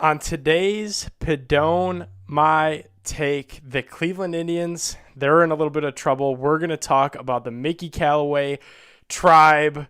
On today's Padone My Take, the Cleveland Indians, they're in a little bit of trouble. We're going to talk about the Mickey Callaway tribe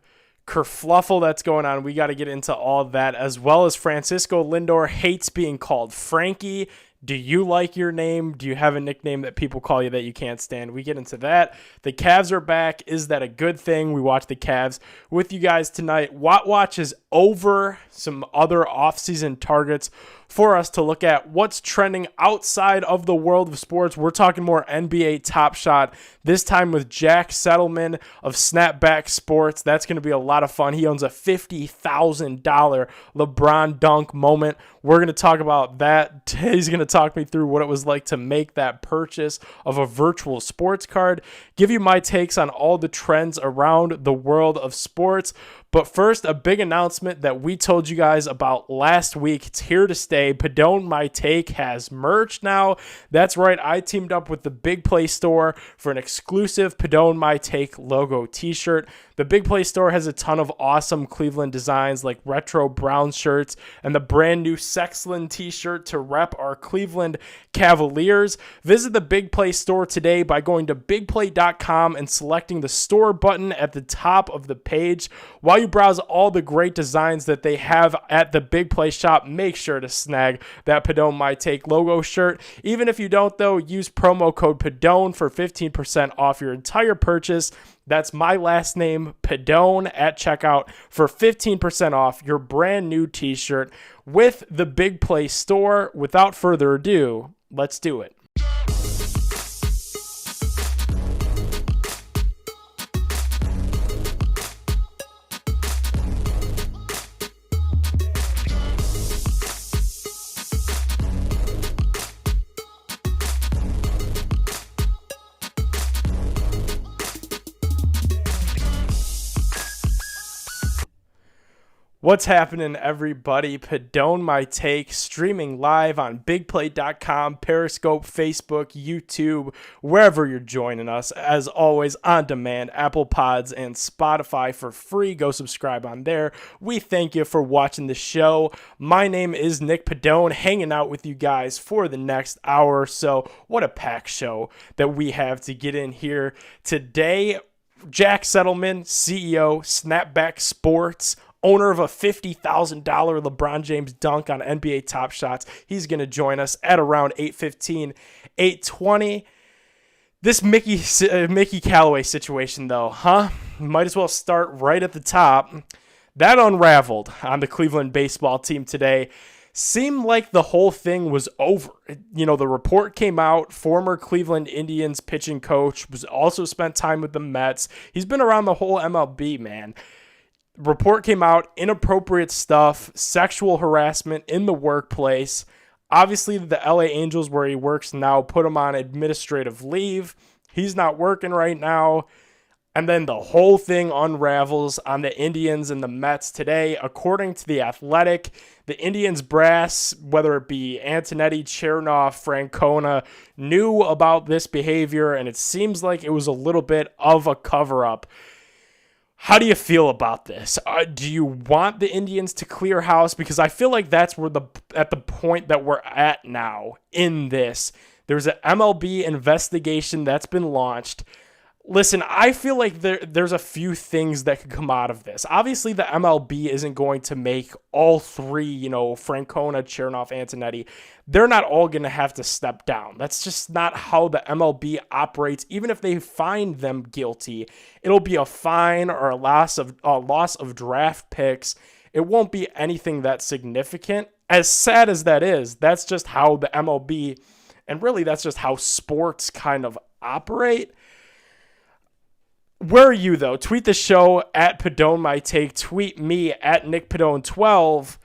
kerfluffle that's going on. We got to get into all that, as well as Francisco Lindor hates being called Frankie. Do you like your name? Do you have a nickname that people call you that you can't stand? We get into that. The Cavs are back. Is that a good thing? We watch the Cavs with you guys tonight. Watch is over. Some other offseason targets for us to look at. What's trending outside of the world of sports? We're talking more NBA Top Shot, this time with Jack Settleman of Snapback Sports. That's going to be a lot of fun. He owns a $50,000 LeBron dunk moment. We're going to talk about that. He's going to talk me through what it was like to make that purchase of a virtual sports card, give you my takes on all the trends around the world of sports. But first, a big announcement that we told you guys about last week. It's here to stay. Padone My Take has merch now. That's right. I teamed up with the Big Play Store for an exclusive Padone My Take logo t-shirt. The Big Play Store has a ton of awesome Cleveland designs like retro brown shirts and the brand new Sexland t-shirt to rep our Cleveland Cavaliers. Visit the Big Play Store today by going to bigplay.com and selecting the store button at the top of the page. While you browse all the great designs that they have at the Big Play shop, make sure to snag that Padone My Take logo shirt. Even if you don't, though, use promo code Padone for 15% off your entire purchase. That's my last name, Padone, at checkout for 15% off your brand new t-shirt with the Big Play Store. Without further ado, let's do it. What's happening, everybody? Padone My Take, streaming live on bigplay.com, Periscope, Facebook, YouTube, wherever you're joining us. As always, on demand, Apple Pods and Spotify for free. Go subscribe on there. We thank you for watching the show. My name is Nick Padone, hanging out with you guys for the next hour or so. What a packed show that we have to get in here today. Jack Settleman, CEO, Snapback Sports, owner of a $50,000 LeBron James dunk on NBA Top Shots. He's going to join us at around 8:15, 8:20. This Mickey Callaway situation, though, might as well start right at the top. That unraveled on the Cleveland baseball team today. Seemed like the whole thing was over. You know, the report came out. Former Cleveland Indians pitching coach was also spent time with the Mets. He's been around the whole MLB, man. Report came out, inappropriate stuff, sexual harassment in the workplace. Obviously, the LA Angels, where he works now, put him on administrative leave. He's not working right now. And then the whole thing unravels on the Indians and the Mets today. According to The Athletic, the Indians brass, whether it be Antonetti, Chernoff, Francona, knew about this behavior, and it seems like it was a little bit of a cover-up. How do you feel about this? Do you want the Indians to clear house? Because I feel like that's where at the point that we're at now in this. There's an MLB investigation that's been launched. Listen, I feel like there's a few things that could come out of this. Obviously, the MLB isn't going to make all three, Francona, Chernoff, Antonetti. They're not all going to have to step down. That's just not how the MLB operates. Even if they find them guilty, it'll be a fine or a loss of draft picks. It won't be anything that significant. As sad as that is, that's just how the MLB, and really that's just how sports kind of operate. Where are you, though? Tweet the show at Padone My Take. Tweet me at NickPadone12.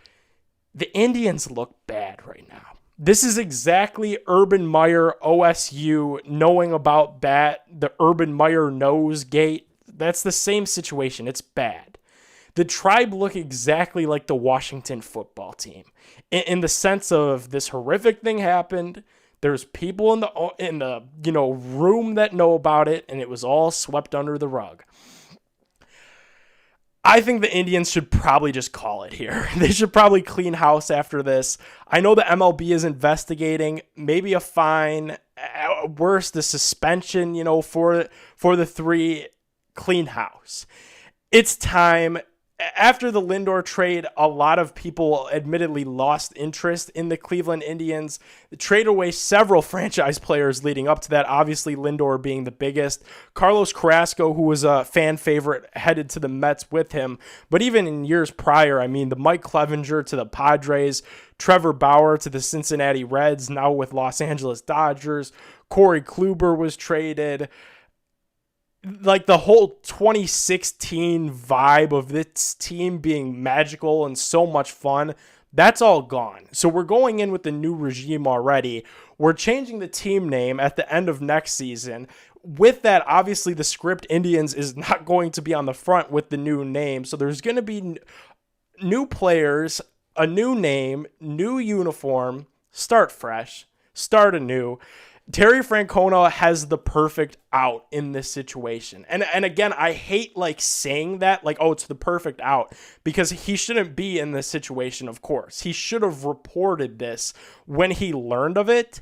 The Indians look bad right now. This is exactly Urban Meyer, OSU, knowing about that, the Urban Meyer nose gate. That's the same situation. It's bad. The Tribe look exactly like the Washington football team in the sense of this horrific thing happened. There's people in the room that know about it, and it was all swept under the rug. I think the Indians should probably just call it here. They should probably clean house after this. I know the MLB is investigating, maybe a fine, at worst a suspension, for the three. Clean house. It's time. After the Lindor trade, a lot of people admittedly lost interest in the Cleveland Indians. They traded away several franchise players leading up to that, obviously Lindor being the biggest. Carlos Carrasco, who was a fan favorite, headed to the Mets with him. But even in years prior, the Mike Clevenger to the Padres, Trevor Bauer to the Cincinnati Reds, now with Los Angeles Dodgers. Corey Kluber was traded. Like the whole 2016 vibe of this team being magical and so much fun, that's all gone. So we're going in with the new regime already. We're changing the team name at the end of next season. With that, obviously the script Indians is not going to be on the front with the new name. So there's going to be new players, a new name, new uniform, start fresh, start anew. Terry Francona has the perfect out in this situation. And again, I hate saying that, it's the perfect out, because he shouldn't be in this situation, of course. He should have reported this when he learned of it.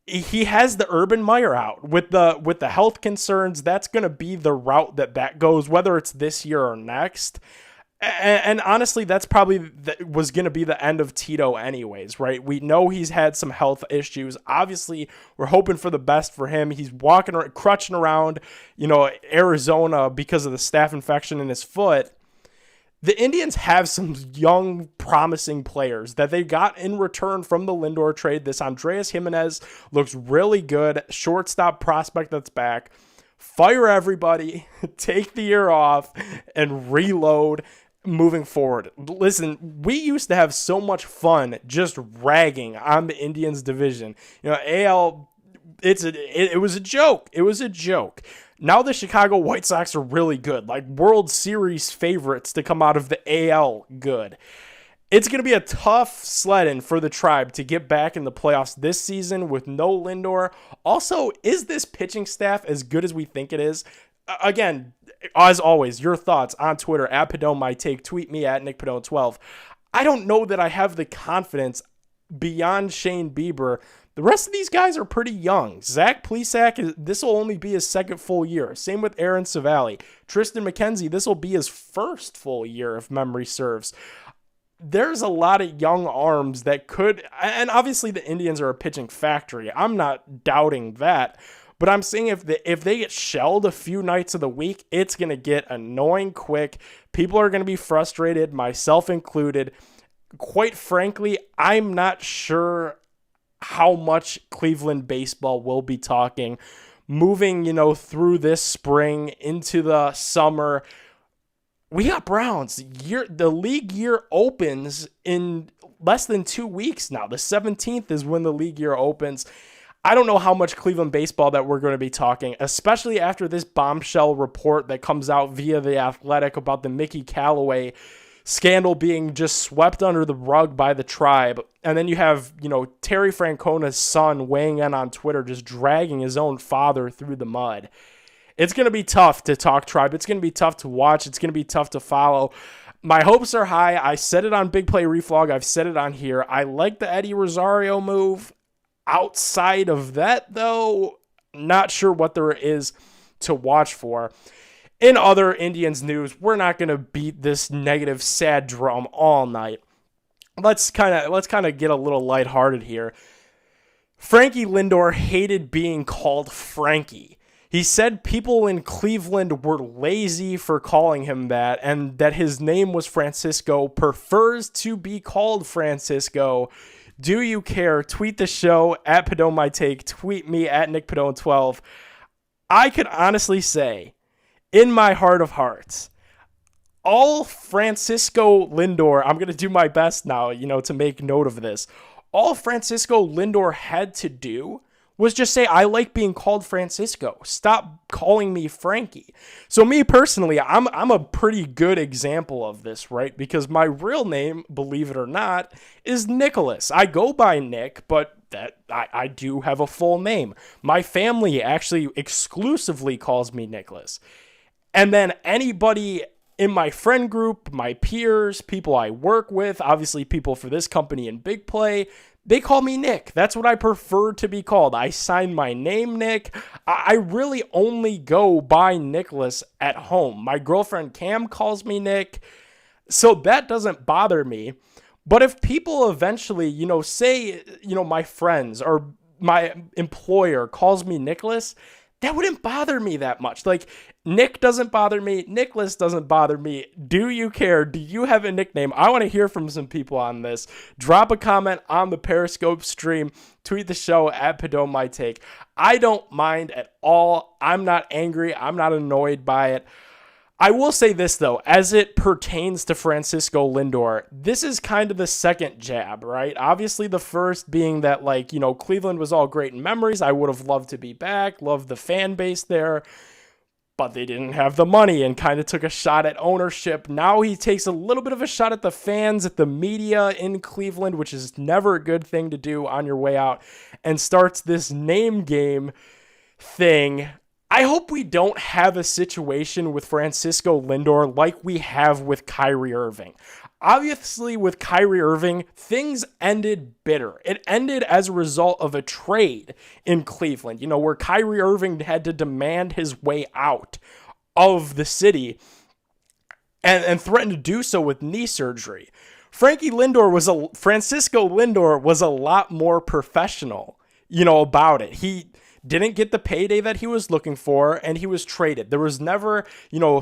He has the Urban Meyer out with the health concerns. That's going to be the route that goes, whether it's this year or next. And honestly, that's probably was going to be the end of Tito anyways, right? We know he's had some health issues. Obviously, we're hoping for the best for him. He's crutching around, Arizona because of the staph infection in his foot. The Indians have some young, promising players that they got in return from the Lindor trade. This Andreas Jimenez looks really good. Shortstop prospect that's back. Fire everybody, take the year off, and reload moving forward. Listen, we used to have so much fun just ragging on the Indians division. AL, it was a joke. It was a joke. Now the Chicago White Sox are really good, like World Series favorites to come out of the AL good. It's going to be a tough sledding for the Tribe to get back in the playoffs this season with no Lindor. Also, is this pitching staff as good as we think it is? Again, as always, your thoughts on Twitter, at PadoneMyTake. Tweet me at NickPadone12. I don't know that I have the confidence beyond Shane Bieber. The rest of these guys are pretty young. Zach Plesac, this will only be his second full year. Same with Aaron Savali. Tristan McKenzie, this will be his first full year if memory serves. There's a lot of young arms that could, and obviously the Indians are a pitching factory. I'm not doubting that, but I'm saying if they get shelled a few nights of the week, it's going to get annoying quick. People are going to be frustrated, myself included. Quite frankly, I'm not sure how much Cleveland baseball will be talking moving, through this spring into the summer. We got Browns. The league year opens in less than 2 weeks now. The 17th is when the league year opens. I don't know how much Cleveland baseball that we're going to be talking, especially after this bombshell report that comes out via The Athletic about the Mickey Callaway scandal being just swept under the rug by the Tribe. And then you have, Terry Francona's son weighing in on Twitter, just dragging his own father through the mud. It's going to be tough to talk Tribe. It's going to be tough to watch. It's going to be tough to follow. My hopes are high. I said it on Big Play Reflog. I've said it on here. I like the Eddie Rosario move. Outside of that, though, not sure what there is to watch for. In other Indians news, we're not going to beat this negative, sad drum all night. Let's kind of get a little lighthearted here. Frankie Lindor hated being called Frankie. He said people in Cleveland were lazy for calling him that, and that his name was Francisco, prefers to be called Francisco. Do you care? Tweet the show at PadoneMyTake. Tweet me at NickPadone12. I could honestly say, in my heart of hearts, all Francisco Lindor, I'm going to do my best now, to make note of this. All Francisco Lindor had to do was just say, I like being called Francisco. Stop calling me Frankie. So me personally, I'm a pretty good example of this, right? Because my real name, believe it or not, is Nicholas. I go by Nick, but that I do have a full name. My family actually exclusively calls me Nicholas. And then anybody in my friend group, my peers, people I work with, obviously people for this company in Big Play, they call me Nick. That's what I prefer to be called. I sign my name Nick. I really only go by Nicholas at home. My girlfriend Cam calls me Nick, so that doesn't bother me. But if people eventually, say, my friends or my employer calls me Nicholas, that wouldn't bother me that much. Like, Nick doesn't bother me. Nicholas doesn't bother me. Do you care? Do you have a nickname? I want to hear from some people on this. Drop a comment on the Periscope stream. Tweet the show at Padone My Take. I don't mind at all. I'm not angry. I'm not annoyed by it. I will say this, though, as it pertains to Francisco Lindor, this is kind of the second jab, right? Obviously, the first being that, Cleveland was all great in memories. I would have loved to be back, loved the fan base there, but they didn't have the money and kind of took a shot at ownership. Now he takes a little bit of a shot at the fans, at the media in Cleveland, which is never a good thing to do on your way out, and starts this name game thing. I hope we don't have a situation with Francisco Lindor like we have with Kyrie Irving. Obviously, with Kyrie Irving, things ended bitter. It ended as a result of a trade in Cleveland, where Kyrie Irving had to demand his way out of the city and threatened to do so with knee surgery. Francisco Lindor was a lot more professional, about it. He didn't get the payday that he was looking for, and he was traded. There was never,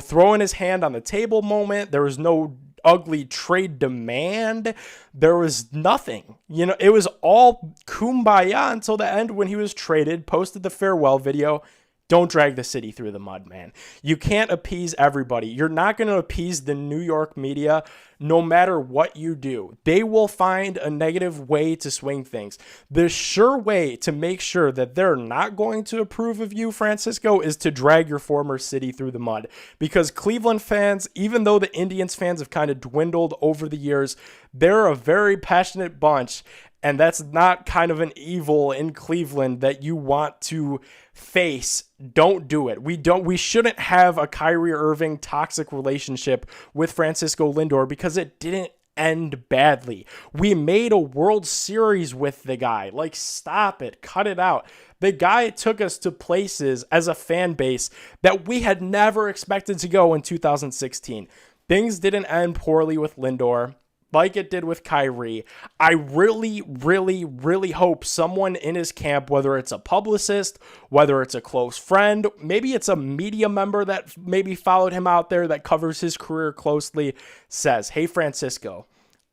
throwing his hand on the table moment. There was no ugly trade demand. There was nothing. It was all kumbaya until the end when he was traded, posted the farewell video. Don't drag the city through the mud, man. You can't appease everybody. You're not going to appease the New York media no matter what you do. They will find a negative way to swing things. The sure way to make sure that they're not going to approve of you, Francisco, is to drag your former city through the mud. Because Cleveland fans, even though the Indians fans have kind of dwindled over the years, they're a very passionate bunch. And that's not kind of an evil in Cleveland that you want to face. Don't do it. We shouldn't have a Kyrie Irving toxic relationship with Francisco Lindor because it didn't end badly. We made a World Series with the guy. Stop it. Cut it out. The guy took us to places as a fan base that we had never expected to go in 2016. Things didn't end poorly with Lindor like it did with Kyrie. I really, really, really hope someone in his camp, whether it's a publicist, whether it's a close friend, maybe it's a media member that maybe followed him out there that covers his career closely, says, hey, Francisco,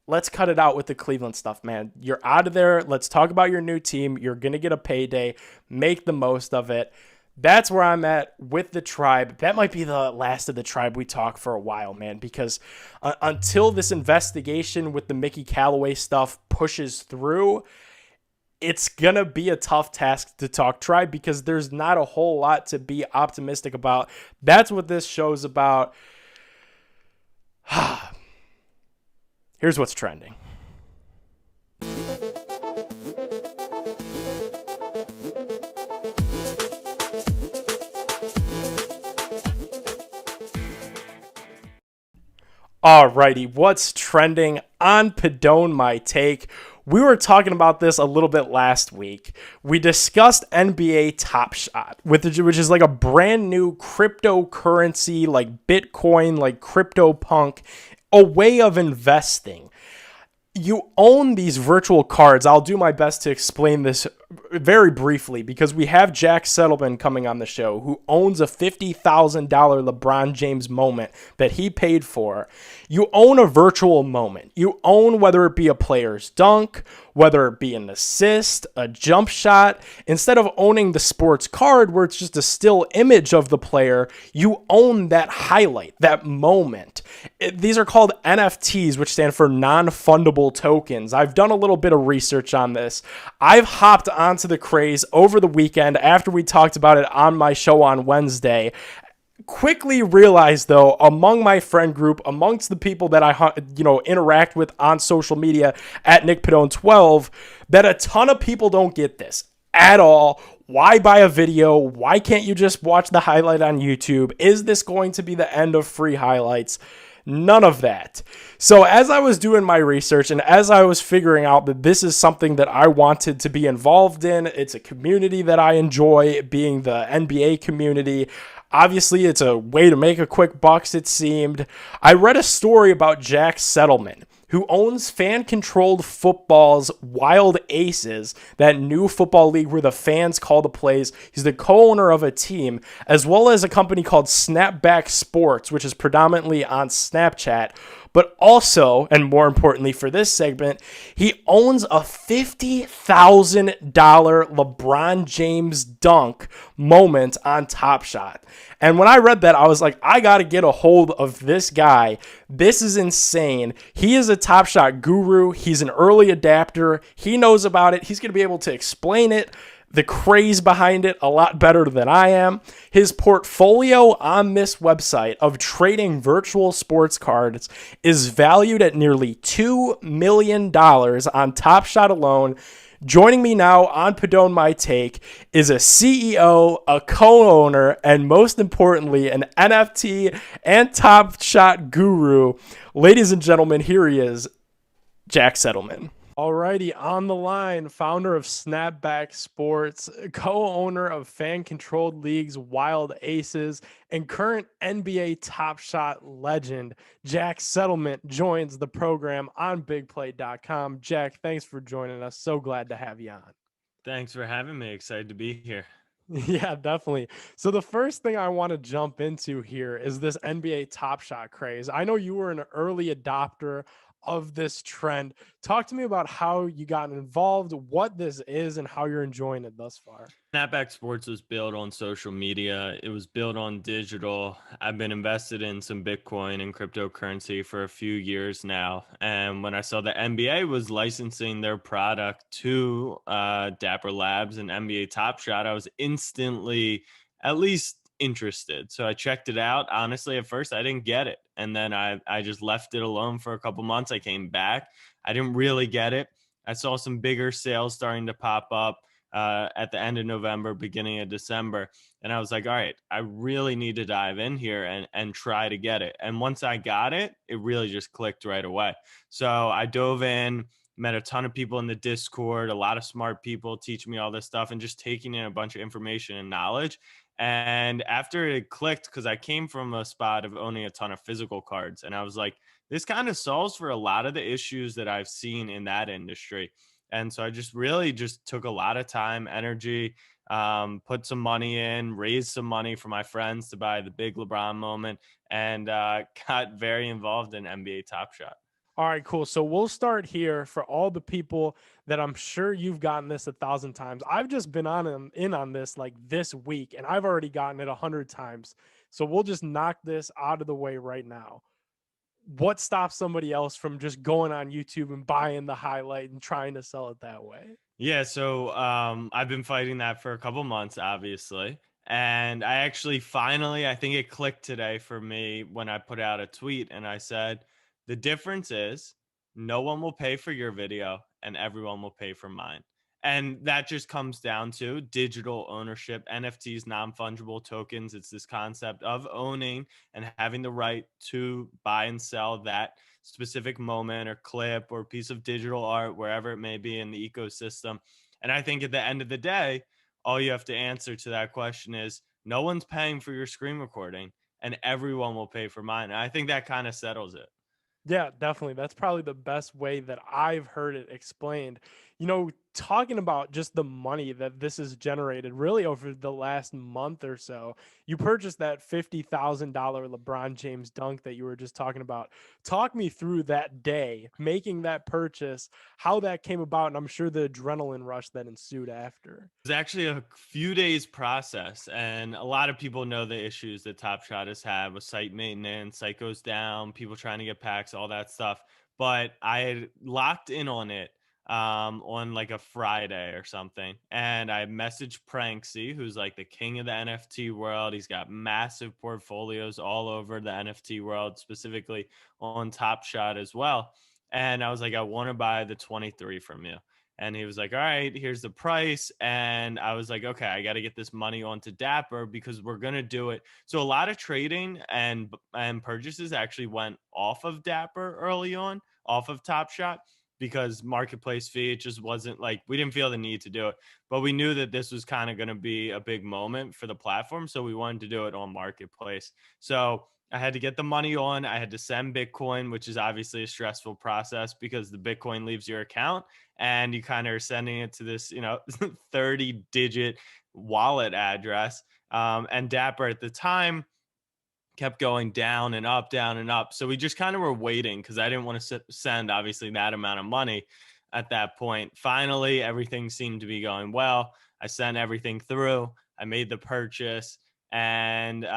let's cut it out with the Cleveland stuff, man. You're out of there. Let's talk about your new team. You're going to get a payday. Make the most of it. That's where I'm at with the Tribe. That might be the last of the Tribe we talk for a while, man, because until this investigation with the Mickey Callaway stuff pushes through, it's going to be a tough task to talk Tribe because there's not a whole lot to be optimistic about. That's what this show's about. Here's what's trending. Alrighty, what's trending on Padone My Take? We were talking about this a little bit last week. We discussed NBA Top Shot, which is like a brand new cryptocurrency, like Bitcoin, like CryptoPunk, a way of investing. You own these virtual cards. I'll do my best to explain this very briefly because we have Jack Settleman coming on the show who owns a $50,000 LeBron James moment that he paid for. You own a virtual moment. You own whether it be a player's dunk, whether it be an assist, a jump shot. Instead of owning the sports card where it's just a still image of the player, you own that highlight, that moment. These are called NFTs, which stand for non-fundable tokens. I've done a little bit of research on this. I've hopped onto the craze over the weekend after we talked about it on my show on Wednesday. Quickly realized, though, among my friend group, amongst the people that I interact with on social media at Nick Padone 12, that a ton of people don't get this at all Why buy a video? Why can't you just watch the highlight on YouTube? Is this going to be the end of free highlights? None of that. So, as I was doing my research and as I was figuring out that this is something that I wanted to be involved in, it's a community that I enjoy, being the NBA community. Obviously, it's a way to make a quick bucks, it seemed. I read a story about Jack Settleman, who owns Fan Controlled Football's Wild Aces, that new football league where the fans call the plays. He's the co-owner of a team, as well as a company called Snapback Sports, which is predominantly on Snapchat. But also, and more importantly for this segment, he owns a $50,000 LeBron James dunk moment on Top Shot. And when I read that, I was like, I got to get a hold of this guy. This is insane. He is a Top Shot guru. He's an early adapter. He knows about it. He's going to be able to explain it, the craze behind it, a lot better than I am. His portfolio on this website of trading virtual sports cards is valued at nearly $2 million on Top Shot alone. Joining me now on Padone My Take is a CEO, a co-owner, and most importantly, an NFT and Top Shot guru. Ladies and gentlemen, here he is, Jack Settleman. Alrighty, on the line, founder of Snapback Sports, co-owner of fan-controlled leagues Wild Aces, and current NBA Top Shot legend, Jack Settlement joins the program on BigPlay.com. Jack, thanks for joining us. So glad to have you on. Thanks for having me. Excited to be here. Yeah, definitely. So the first thing I want to jump into here is this NBA Top Shot craze. I know you were an early adopter of this trend. Talk to me about how you got involved, what this is, and how you're enjoying it thus far. Snapback Sports was built on social media. It was built on digital. I've been invested in some Bitcoin and cryptocurrency for a few years now. And when I saw the NBA was licensing their product to Dapper Labs and NBA Top Shot, I was instantly at least interested. So I checked it out. Honestly, at first I didn't get it. And then I just left it alone for a couple months. I came back. I didn't really get it. I saw some bigger sales starting to pop up at the end of November, beginning of December. And I was like, all right, I really need to dive in here and try to get it. And once I got it, it really just clicked right away. So I dove in, met a ton of people in the Discord, a lot of smart people teaching me all this stuff and just taking in a bunch of information and knowledge. And after it clicked, because I came from a spot of owning a ton of physical cards, and I was like, this kind of solves for a lot of the issues that I've seen in that industry. And so I just really just took a lot of time, energy, put some money in, raised some money for my friends to buy the big LeBron moment, and got very involved in NBA Top Shot. All right, cool. So we'll start here for all the people that I'm sure you've gotten this 1,000 times. I've just been in on this like this week, and I've already gotten it 100 times. So we'll just knock this out of the way right now. What stops somebody else from just going on YouTube and buying the highlight and trying to sell it that way? Yeah, so I've been fighting that for a couple months, obviously. And I actually finally, I think it clicked today for me when I put out a tweet and I said, the difference is no one will pay for your video and everyone will pay for mine. And that just comes down to digital ownership, NFTs, non fungible tokens. It's this concept of owning and having the right to buy and sell that specific moment or clip or piece of digital art, wherever it may be in the ecosystem. And I think at the end of the day, all you have to answer to that question is no one's paying for your screen recording and everyone will pay for mine. And I think that kind of settles it. Yeah, definitely. That's probably the best way that I've heard it explained. Talking about just the money that this has generated really over the last month or so. You purchased that $50,000 LeBron James dunk that you were just talking about. Talk me through that day, making that purchase, how that came about, and I'm sure the adrenaline rush that ensued after. It's actually a few days process, and a lot of people know the issues that Top Shot has had with site maintenance, site goes down, people trying to get packs, all that stuff. But I had locked in on it on like a Friday or something, and I messaged Pranksy, who's like the king of the NFT world. He's got massive portfolios all over the NFT world, specifically on Top Shot as well. And I was like, I want to buy the 23 from you. And he was like, all right, here's the price. And I was like, okay, I got to get this money onto Dapper because we're going to do it. So a lot of trading and purchases actually went off of Dapper early on, off of Top Shot, because marketplace fee, it just wasn't like, we didn't feel the need to do it. But we knew that this was kind of going to be a big moment for the platform. So we wanted to do it on marketplace. So I had to get the money on. I had to send Bitcoin, which is obviously a stressful process because the Bitcoin leaves your account and you kind of are sending it to this, 30 digit wallet address. And Dapper at the time kept going down and up, down and up. So we just kind of were waiting because I didn't want to send obviously that amount of money at that point. Finally, everything seemed to be going well. I sent everything through. I made the purchase, and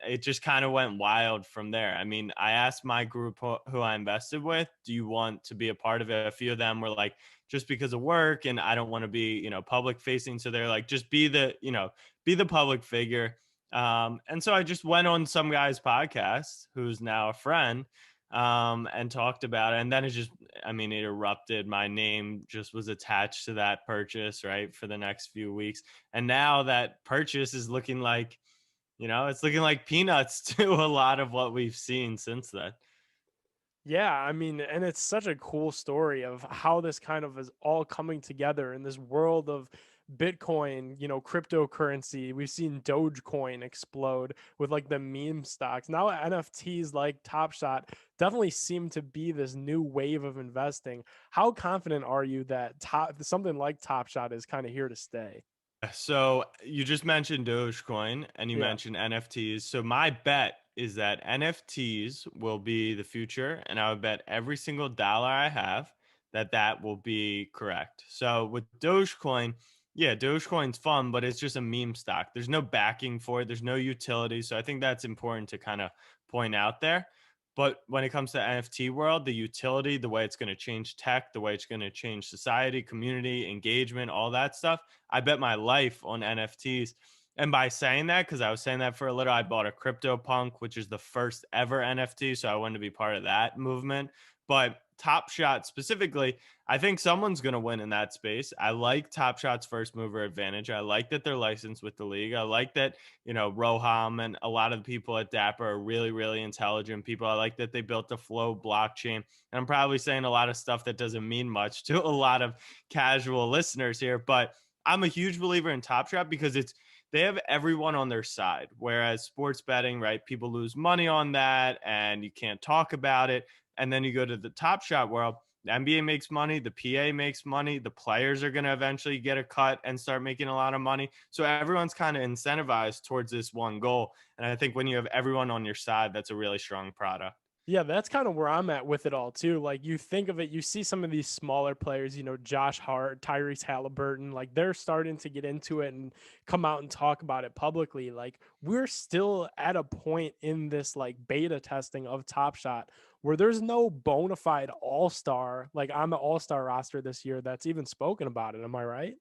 it just kind of went wild from there. I mean, I asked my group who I invested with, "Do you want to be a part of it?" A few of them were like, "Just because of work, and I don't want to be, public facing." So they're like, "Just be the public figure." And so I just went on some guy's podcast who's now a friend, and talked about it. And then I mean, it erupted. My name just was attached to that purchase, right, for the next few weeks. And now that purchase is looking like, it's looking like peanuts to a lot of what we've seen since then. Yeah, I mean, and it's such a cool story of how this kind of is all coming together in this world of Bitcoin, cryptocurrency. We've seen Dogecoin explode with like the meme stocks. Now NFTs like Top Shot definitely seem to be this new wave of investing. How confident are you that something like Top Shot is kind of here to stay? So you just mentioned Dogecoin and you Yeah. mentioned NFTs. So my bet is that NFTs will be the future, and I would bet every single dollar I have that that will be correct. So with Dogecoin, yeah, Dogecoin's fun, but it's just a meme stock. There's no backing for it. There's no utility. So I think that's important to kind of point out there. But when it comes to NFT world, the utility, the way it's going to change tech, the way it's going to change society, community, engagement, all that stuff, I bet my life on NFTs. And by saying that, because I was saying that for a little, I bought a CryptoPunk, which is the first ever NFT. So I wanted to be part of that movement. But Top Shot specifically, I think someone's going to win in that space. I like Top Shot's first mover advantage. I like that they're licensed with the league. I like that, Roham and a lot of the people at Dapper are really, really intelligent people. I like that they built the Flow blockchain. And I'm probably saying a lot of stuff that doesn't mean much to a lot of casual listeners here, but I'm a huge believer in Top Shot because they have everyone on their side. Whereas sports betting, right, people lose money on that and you can't talk about it. And then you go to the Top Shot world, the NBA makes money, the PA makes money, the players are going to eventually get a cut and start making a lot of money. So everyone's kind of incentivized towards this one goal. And I think when you have everyone on your side, that's a really strong product. Yeah, that's kind of where I'm at with it all too. Like you think of it, you see some of these smaller players, Josh Hart, Tyrese Halliburton, like they're starting to get into it and come out and talk about it publicly. Like we're still at a point in this like beta testing of Top Shot where there's no bona fide all-star like on the all-star roster this year that's even spoken about it. Am I right?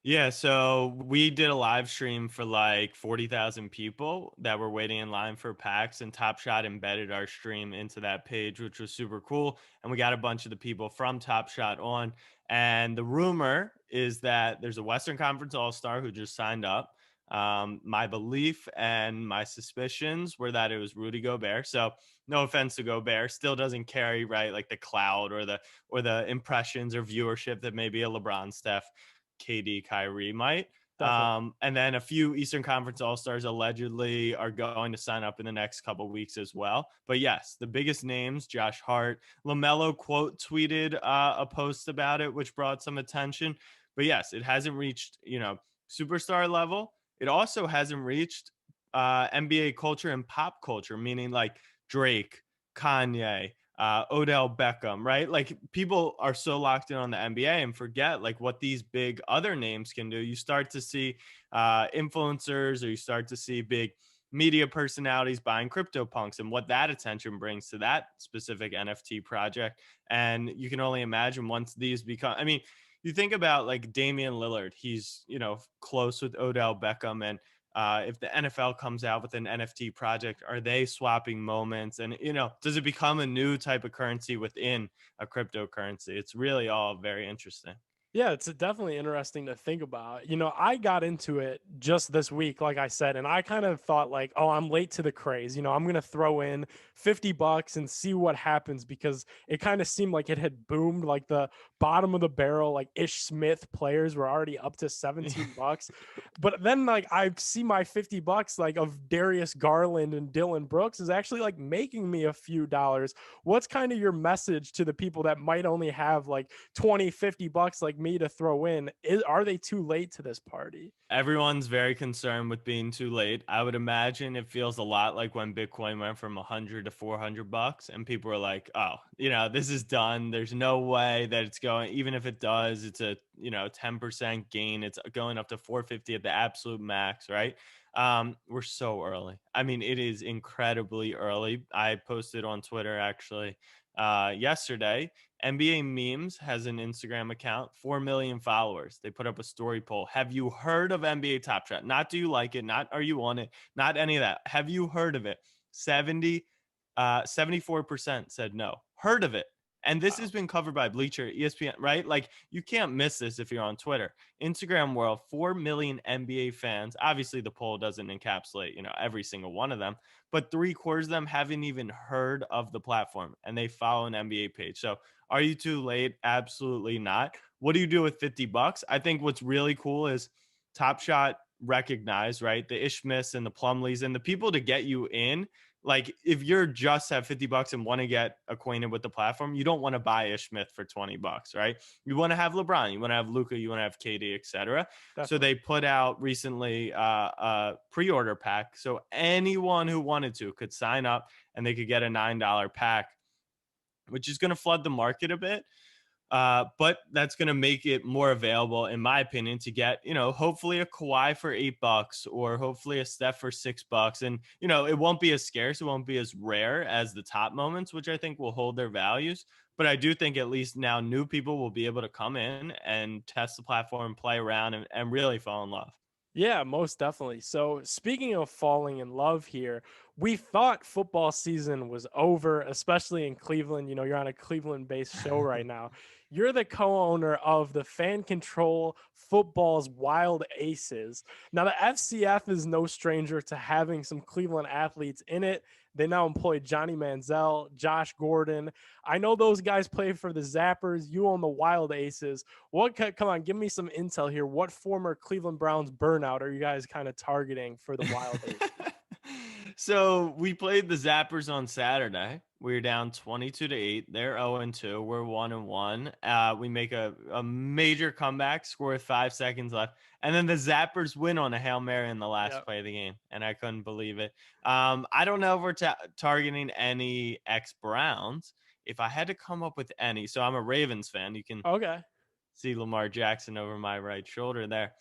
Yeah, so we did a live stream for like 40,000 people that were waiting in line for packs, and Top Shot embedded our stream into that page, which was super cool. And we got a bunch of the people from Top Shot on. And the rumor is that there's a Western Conference All Star who just signed up. My belief and my suspicions were that it was Rudy Gobert. So no offense to Gobert, still doesn't carry right like the cloud or the impressions or viewership that maybe a LeBron, Steph, KD, Kyrie might. Definitely. And then a few Eastern Conference All Stars allegedly are going to sign up in the next couple of weeks as well. But yes, the biggest names: Josh Hart, LaMelo quote tweeted a post about it, which brought some attention. But yes, it hasn't reached superstar level. It also hasn't reached NBA culture and pop culture, meaning like Drake, Kanye, Odell Beckham, right? Like people are so locked in on the NBA and forget like what these big other names can do. You start to see influencers, or you start to see big media personalities buying CryptoPunks and what that attention brings to that specific NFT project. And you can only imagine once these become, I mean, you think about like Damian Lillard, he's, close with Odell Beckham, and if the NFL comes out with an NFT project, are they swapping moments? And, does it become a new type of currency within a cryptocurrency? It's really all very interesting. Yeah, it's definitely interesting to think about. I got into it just this week, like I said, and I kind of thought like, oh, I'm late to the craze. I'm gonna throw in $50 and see what happens because it kind of seemed like it had boomed. Like the bottom of the barrel, like Ish Smith players were already up to $17. But then like I see my $50 like of Darius Garland and Dylan Brooks is actually like making me a few dollars. What's kind of your message to the people that might only have like 20, $50 like me to throw in? Are they too late to this party? Everyone's very concerned with being too late. I would imagine it feels a lot like when Bitcoin went from 100 to $400 and people were like, "Oh, this is done. There's no way that it's going, even if it does, it's a, 10% gain. It's going up to 450 at the absolute max, right?" We're so early. I mean, it is incredibly early. I posted on Twitter actually yesterday. NBA Memes has an Instagram account, 4 million followers. They put up a story poll. Have you heard of NBA Top Shot? Not do you like it, not are you on it, not any of that. Have you heard of it? 74% said no. Heard of it. And this has Wow. been covered by Bleacher, ESPN, right? Like you can't miss this if you're on Twitter. Instagram world, 4 million NBA fans. Obviously, the poll doesn't encapsulate, every single one of them, but three-quarters of them haven't even heard of the platform and they follow an NBA page. So are you too late? Absolutely not. What do you do with $50? I think what's really cool is Top Shot recognized, right? The Ishmis and the Plumleys and the people to get you in. Like if you're just have $50 and want to get acquainted with the platform, you don't want to buy Ish Smith for $20, right? You want to have LeBron, you want to have Luca, you want to have KD, etc. So Definitely. they put out recently a pre-order pack, so anyone who wanted to could sign up and they could get a $9 pack, which is going to flood the market a bit. But that's going to make it more available, in my opinion, to get, hopefully a Kawhi for $8 or hopefully a Steph for $6. And, it won't be as scarce. It won't be as rare as the top moments, which I think will hold their values. But I do think at least now new people will be able to come in and test the platform, play around, and really fall in love. Yeah, most definitely. So, speaking of falling in love here, we thought football season was over, especially in Cleveland. You're on a Cleveland based show right now. You're the co owner of the Fan Control Football's Wild Aces. Now, the FCF is no stranger to having some Cleveland athletes in it. They now employ Johnny Manziel, Josh Gordon. I know those guys play for the Zappers. You own the Wild Aces. Come on, give me some intel here. What former Cleveland Browns burnout are you guys kind of targeting for the Wild Aces? So we played the Zappers on Saturday. We were down 22-8. They're 0-2. We're 1-1. We make a major comeback, score with 5 seconds left. And then the Zappers win on a Hail Mary in the last Yeah. play of the game. And I couldn't believe it. I don't know if we're targeting any ex Browns. If I had to come up with any, so I'm a Ravens fan. You can Okay. see Lamar Jackson over my right shoulder there.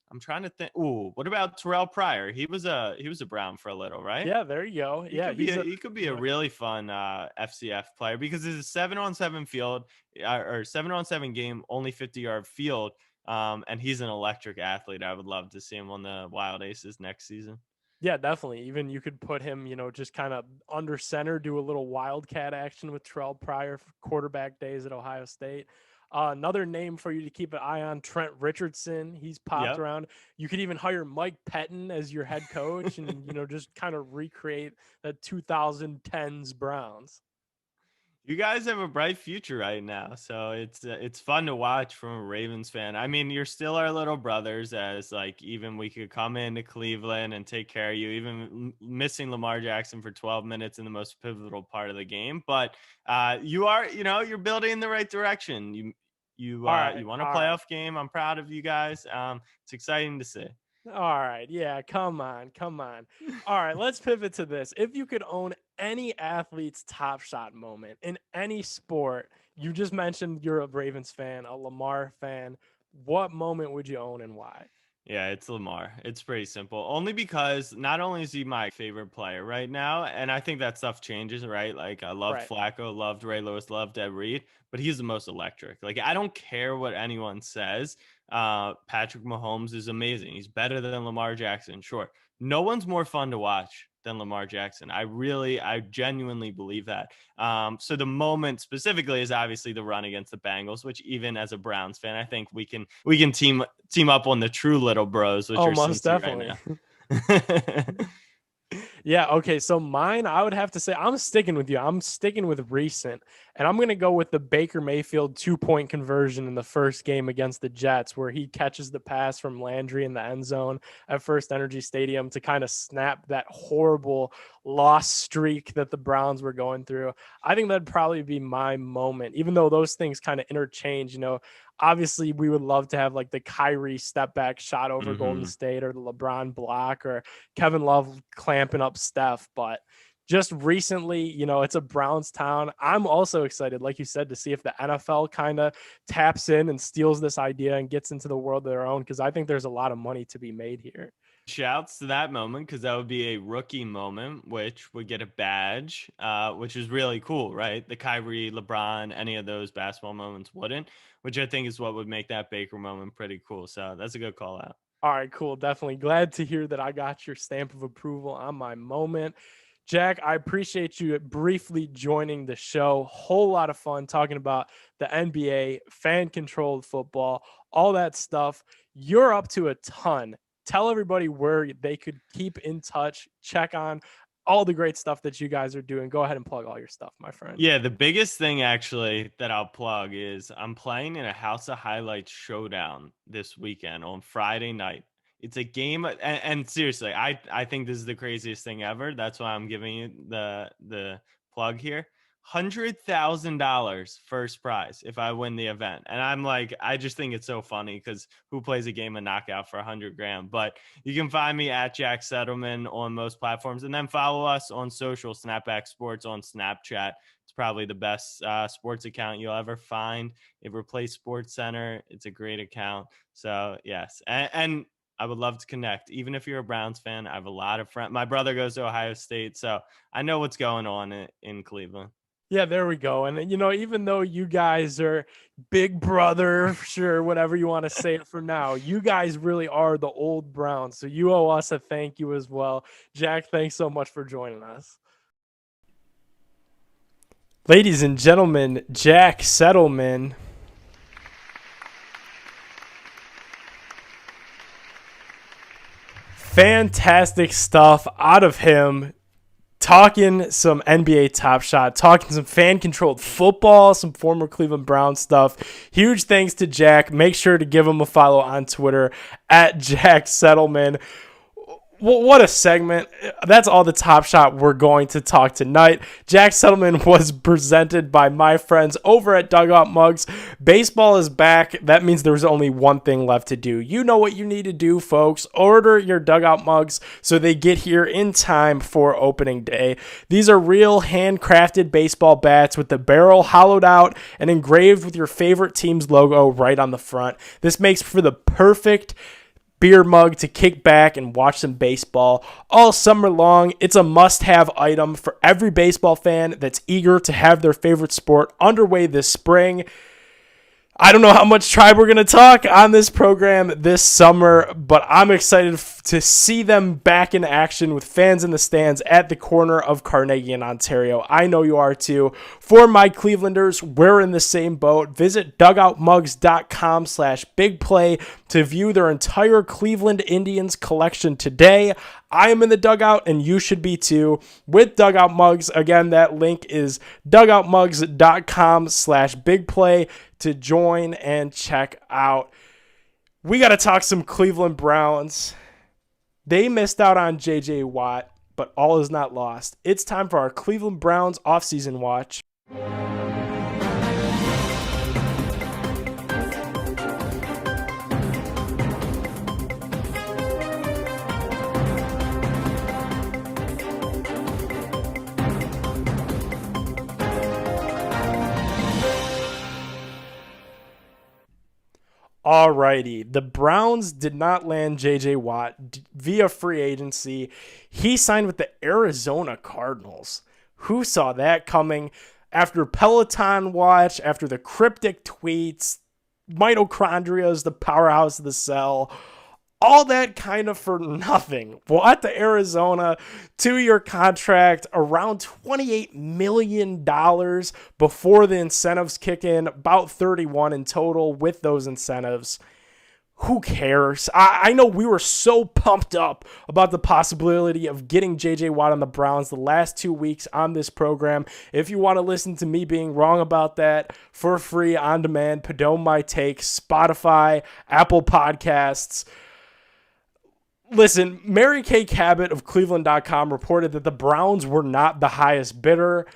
I'm trying to think. Ooh, what about Terrell Pryor? He was a Brown for a little, right? Yeah, there you go. He Yeah, could be he's a a he could be a what? really fun FCF player because it's a 7-on-7 field or 7-on-7 game, only 50-yard field. And he's an electric athlete. I would love to see him on the Wild Aces next season. Yeah, definitely. Even you could put him, just kind of under center, do a little wildcat action with Terrell Pryor for quarterback days at Ohio State. Another name for you to keep an eye on, Trent Richardson. He's popped Yep. around. You could even hire Mike Pettin as your head coach and, just kind of recreate the 2010s Browns. You guys have a bright future right now, so it's fun to watch from a Ravens fan. I mean, you're still our little brothers, as like even we could come into Cleveland and take care of you, even missing Lamar Jackson for 12 minutes in the most pivotal part of the game. But you are, you're building in the right direction. All right. You won a All right. playoff game. I'm proud of you guys. It's exciting to see. All right. Yeah. Come on. Come on. All right. Let's pivot to this. If you could own any athlete's top shot moment in any sport, you just mentioned you're a Ravens fan, a Lamar fan. What moment would you own and why? Yeah, it's Lamar. It's pretty simple. Only because not only is he my favorite player right now, and I think that stuff changes, right? Like I loved Right. Flacco, loved Ray Lewis, loved Ed Reed, but he's the most electric. Like I don't care what anyone says. Patrick Mahomes is amazing. He's better than Lamar Jackson. Sure. No one's more fun to watch than Lamar Jackson. I genuinely believe that. So the moment specifically is obviously the run against the Bengals, which even as a Browns fan, I think we can team up on the true little bros, which Oh, are most Cincy right definitely. now. Yeah, okay. So mine, I would have to say I'm sticking with you. I'm sticking with recent. And I'm going to go with the Baker Mayfield 2-point conversion in the first game against the Jets, where he catches the pass from Landry in the end zone at First Energy Stadium to kind of snap that horrible loss streak that the Browns were going through. I think that'd probably be my moment, even though those things kind of interchange. Obviously, we would love to have like the Kyrie step back shot over Golden Hmm. State, or the LeBron block, or Kevin Love clamping up Steph. But just recently, it's a Browns town. I'm also excited, like you said, to see if the NFL kind of taps in and steals this idea and gets into the world of their own, because I think there's a lot of money to be made here. Shouts to that moment, because that would be a rookie moment, which would get a badge, which is really cool, right? The Kyrie, LeBron, any of those basketball moments wouldn't, which I think is what would make that Baker moment pretty cool. So that's a good call out. All right, cool. Definitely glad to hear that I got your stamp of approval on my moment. Jack, I appreciate you briefly joining the show. Whole lot of fun talking about the NBA, fan controlled football, all that stuff. You're up to a ton. Tell everybody where they could keep in touch, check on all the great stuff that you guys are doing. Go ahead and plug all your stuff, my friend. Yeah, the biggest thing actually that I'll plug is I'm playing in a House of Highlights showdown this weekend on Friday night. It's a game, and seriously, I think this is the craziest thing ever. That's why I'm giving you the plug here. $100,000 first prize if I win the event, and I'm like, I just think it's so funny because who plays a game of knockout for 100 grand? But you can find me at Jack Settleman on most platforms, and then follow us on social, Snapback Sports on Snapchat. It's probably the best sports account you'll ever find. It replaced Sports Center. It's a great account. So yes, and I would love to connect. Even if you're a Browns fan, I have a lot of friends. My brother goes to Ohio State, so I know what's going on in Cleveland. Yeah, there we go. And even though you guys are big brother, sure, whatever you want to say it for now, you guys really are the old Browns. So you owe us a thank you as well. Jack, thanks so much for joining us. Ladies and gentlemen, Jack Settleman. Fantastic stuff out of him. Talking some NBA Top Shot, talking some fan-controlled football, some former Cleveland Browns stuff. Huge thanks to Jack. Make sure to give him a follow on Twitter at Jack Settleman. What a segment. That's all the Top Shot we're going to talk tonight. Jack Settleman was presented by my friends over at Dugout Mugs. Baseball is back. That means there's only one thing left to do. You know what you need to do, folks. Order your Dugout Mugs so they get here in time for opening day. These are real handcrafted baseball bats with the barrel hollowed out and engraved with your favorite team's logo right on the front. This makes for the perfect beer mug to kick back and watch some baseball all summer long. It's a must-have item for every baseball fan that's eager to have their favorite sport underway this spring. I don't know how much Tribe we're going to talk on this program this summer, but I'm excited to see them back in action with fans in the stands at the corner of Carnegie and Ontario. I know you are too. For my Clevelanders, we're in the same boat. Visit dugoutmugs.com/bigplay to view their entire Cleveland Indians collection today. I am in the dugout, and you should be too, with Dugout Mugs. Again, that link is dugoutmugs.com/bigplay to join and check out. We got to talk some Cleveland Browns. They missed out on J.J. Watt, but all is not lost. It's time for our Cleveland Browns offseason watch. Alrighty, the Browns did not land J.J. Watt via free agency. He signed with the Arizona Cardinals. Who saw that coming? After Peloton Watch, after the cryptic tweets, mitochondria is the powerhouse of the cell. All that kind of for nothing. Watt to Arizona, 2-year contract, around $28 million before the incentives kick in, about 31 in total with those incentives. Who cares? I know we were so pumped up about the possibility of getting J.J. Watt on the Browns the last 2 weeks on this program. If you want to listen to me being wrong about that for free on demand, Padone My Take, Spotify, Apple Podcasts. Listen, Mary Kay Cabot of Cleveland.com reported that the Browns were not the highest bidder.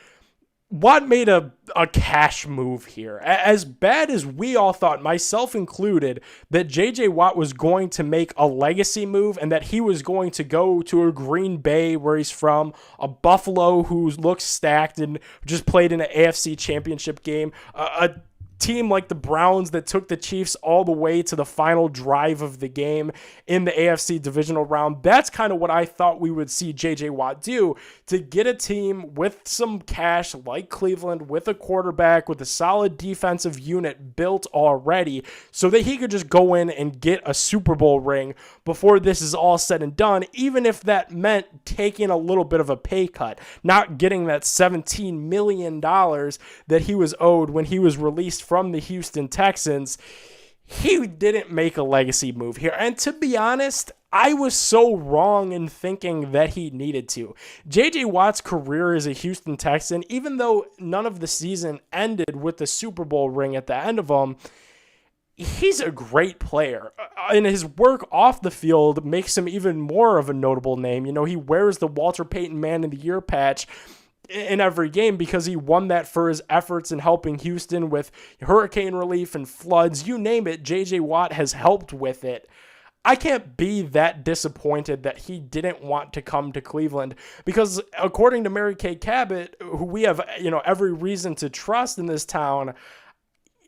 Watt made a cash move here. As bad as we all thought, myself included, that J.J. Watt was going to make a legacy move and that he was going to go to a Green Bay where he's from, a Buffalo who looks stacked and just played in an AFC championship game, a team like the Browns that took the Chiefs all the way to the final drive of the game in the AFC divisional round. That's kind of what I thought we would see J.J. Watt do, to get a team with some cash like Cleveland, with a quarterback, with a solid defensive unit built already, so that he could just go in and get a Super Bowl ring before this is all said and done, even if that meant taking a little bit of a pay cut, not getting that $17 million that he was owed when he was released from the Houston Texans. He didn't make a legacy move here. And to be honest, I was so wrong in thinking that he needed to. J.J. Watt's career as a Houston Texan, even though none of the season ended with the Super Bowl ring at the end of them, he's a great player. And his work off the field makes him even more of a notable name. You know, he wears the Walter Payton Man of the Year patch in every game because he won that for his efforts in helping Houston with hurricane relief and floods. You name it, J.J. Watt has helped with it. I can't be that disappointed that he didn't want to come to Cleveland, because according to Mary Kay Cabot, who we have, every reason to trust in this town,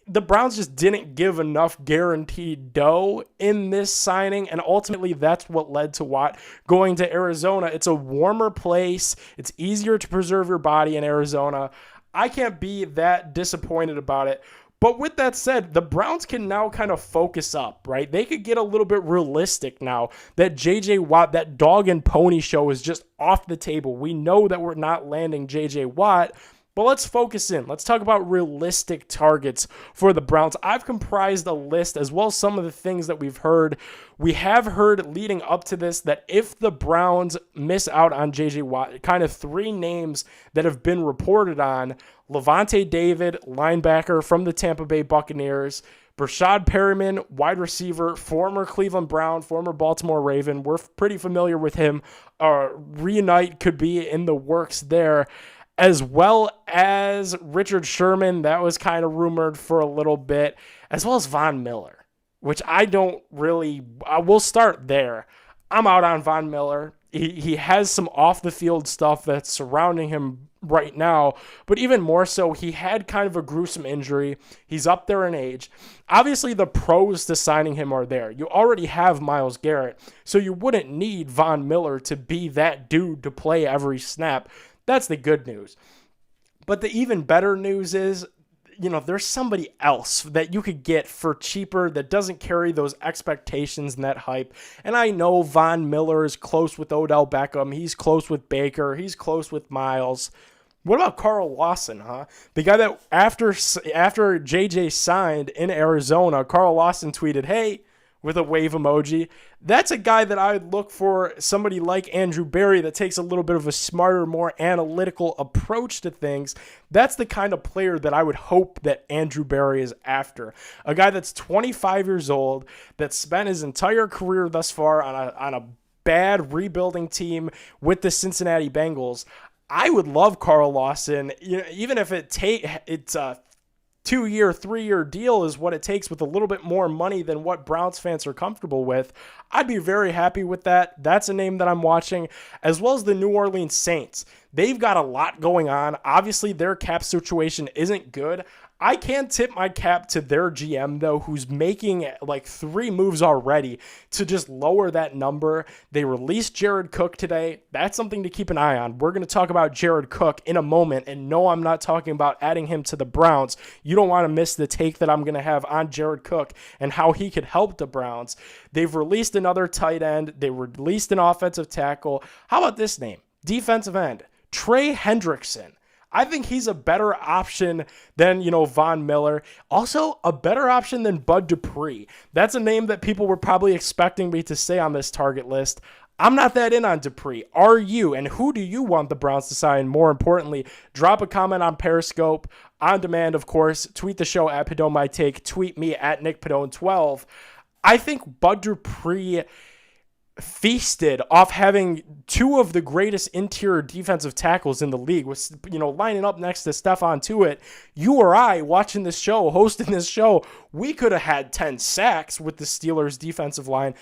the Browns just didn't give enough guaranteed dough in this signing, and ultimately that's what led to Watt going to Arizona. It's a warmer place. It's easier to preserve your body in Arizona. I can't be that disappointed about it. But with that said, the Browns can now kind of focus up, right? They could get a little bit realistic now that J.J. Watt, that dog and pony show, is just off the table. We know that we're not landing J.J. Watt, but let's focus in. Let's talk about realistic targets for the Browns. I've comprised a list, as well as some of the things that we've heard. We have heard leading up to this that if the Browns miss out on J.J. Watt, kind of 3 names that have been reported on: Levante David, linebacker from the Tampa Bay Buccaneers; Brashad Perriman, wide receiver, former Cleveland Brown, former Baltimore Raven. We're pretty familiar with him. Reunite could be in the works there, as well as Richard Sherman. That was kind of rumored for a little bit, as well as Von Miller, which I will start there. I'm out on Von Miller. He has some off-the-field stuff that's surrounding him right now, but even more so, he had kind of a gruesome injury. He's up there in age. Obviously, the pros to signing him are there. You already have Myles Garrett, so you wouldn't need Von Miller to be that dude to play every snap. That's the good news. But the even better news is, there's somebody else that you could get for cheaper that doesn't carry those expectations and that hype. And I know Von Miller is close with Odell Beckham. He's close with Baker. He's close with Miles. What about Carl Lawson, huh? The guy that after JJ signed in Arizona, Carl Lawson tweeted, "Hey," with a wave emoji. That's a guy that I would look for, somebody like Andrew Berry that takes a little bit of a smarter, more analytical approach to things. That's the kind of player that I would hope that Andrew Berry is after. A guy that's 25 years old, that spent his entire career thus far on a bad rebuilding team with the Cincinnati Bengals. I would love Carl Lawson, even if it's a 2-year, 3-year deal is what it takes with a little bit more money than what Browns fans are comfortable with. I'd be very happy with that. That's a name that I'm watching, as well as the New Orleans Saints. They've got a lot going on. Obviously, their cap situation isn't good. I can tip my cap to their GM, though, who's making like 3 moves already to just lower that number. They released Jared Cook today. That's something to keep an eye on. We're going to talk about Jared Cook in a moment, and no, I'm not talking about adding him to the Browns. You don't want to miss the take that I'm going to have on Jared Cook and how he could help the Browns. They've released another tight end. They released an offensive tackle. How about this name? Defensive end, Trey Hendrickson. I think he's a better option than, Von Miller. Also, a better option than Bud Dupree. That's a name that people were probably expecting me to say on this target list. I'm not that in on Dupree. Are you? And who do you want the Browns to sign? More importantly, drop a comment on Periscope. On demand, of course. Tweet the show at Padone My Take. Tweet me at NickPadone12. I think Bud Dupree feasted off having 2 of the greatest interior defensive tackles in the league, with lining up next to Stephon Tuitt. You or I watching this show, hosting this show, we could have had 10 sacks with the Steelers defensive line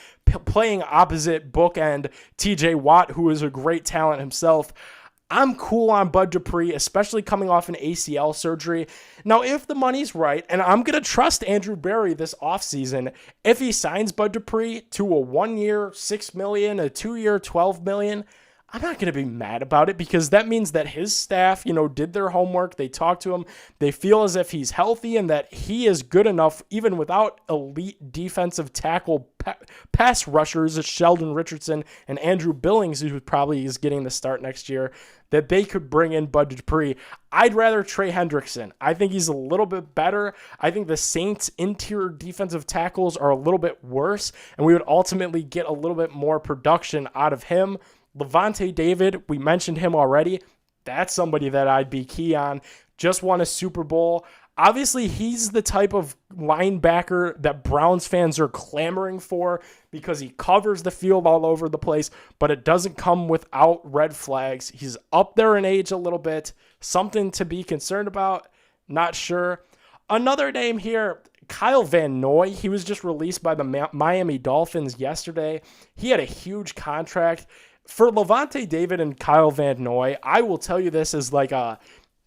playing opposite bookend TJ Watt, who is a great talent himself. I'm cool on Bud Dupree, especially coming off an ACL surgery. Now, if the money's right, and I'm going to trust Andrew Berry this offseason, if he signs Bud Dupree to a 1-year, $6 million, a 2-year, $12 million, I'm not going to be mad about it, because that means that his staff, did their homework. They talked to him. They feel as if he's healthy and that he is good enough, even without elite defensive tackle pass rushers, Sheldon Richardson and Andrew Billings, who probably is getting the start next year, that they could bring in Bud Dupree. I'd rather Trey Hendrickson. I think he's a little bit better. I think the Saints' interior defensive tackles are a little bit worse, and we would ultimately get a little bit more production out of him. Lavonte David, we mentioned him already. That's somebody that I'd be key on. Just won a Super Bowl. Obviously, he's the type of linebacker that Browns fans are clamoring for, because he covers the field all over the place, but it doesn't come without red flags. He's up there in age a little bit. Something to be concerned about. Not sure. Another name here, Kyle Van Noy. He was just released by the Miami Dolphins yesterday. He had a huge contract. For Lavonte David and Kyle Van Noy, I will tell you this as like a,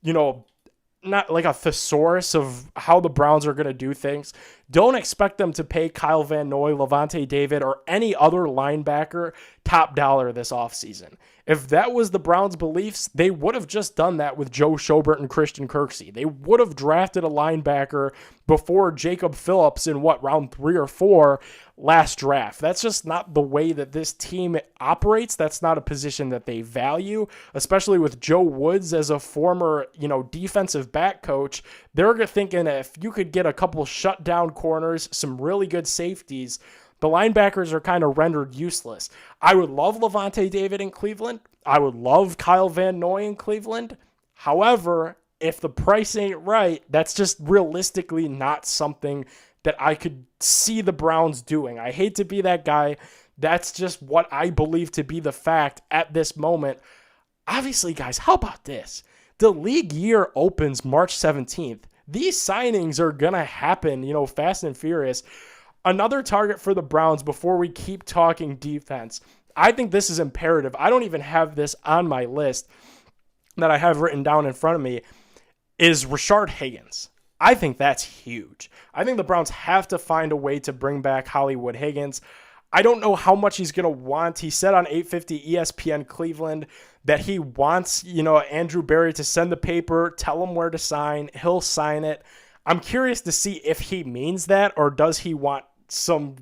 not like a thesaurus of how the Browns are going to do things. Don't expect them to pay Kyle Van Noy, Lavonte David, or any other linebacker top dollar this offseason. If that was the Browns' beliefs, they would have just done that with Joe Schobert and Christian Kirksey. They would have drafted a linebacker before Jacob Phillips in round 3 or 4 last draft. That's just not the way that this team operates. That's not a position that they value, especially with Joe Woods as a former, defensive back coach. They're thinking if you could get a couple shutdown corners, some really good safeties, the linebackers are kind of rendered useless. I would love Lavonte David in Cleveland. I would love Kyle Van Noy in Cleveland. However, if the price ain't right, that's just realistically not something that I could see the Browns doing. I hate to be that guy. That's just what I believe to be the fact at this moment. Obviously, guys, how about this? The league year opens March 17th. These signings are going to happen, fast and furious. Another target for the Browns before we keep talking defense. I think this is imperative. I don't even have this on my list that I have written down in front of me, is Rashard Higgins. I think that's huge. I think the Browns have to find a way to bring back Hollywood Higgins. I don't know how much he's going to want. He said on 850 ESPN Cleveland that he wants, Andrew Berry to send the paper, tell him where to sign. He'll sign it. I'm curious to see if he means that, or does he want some,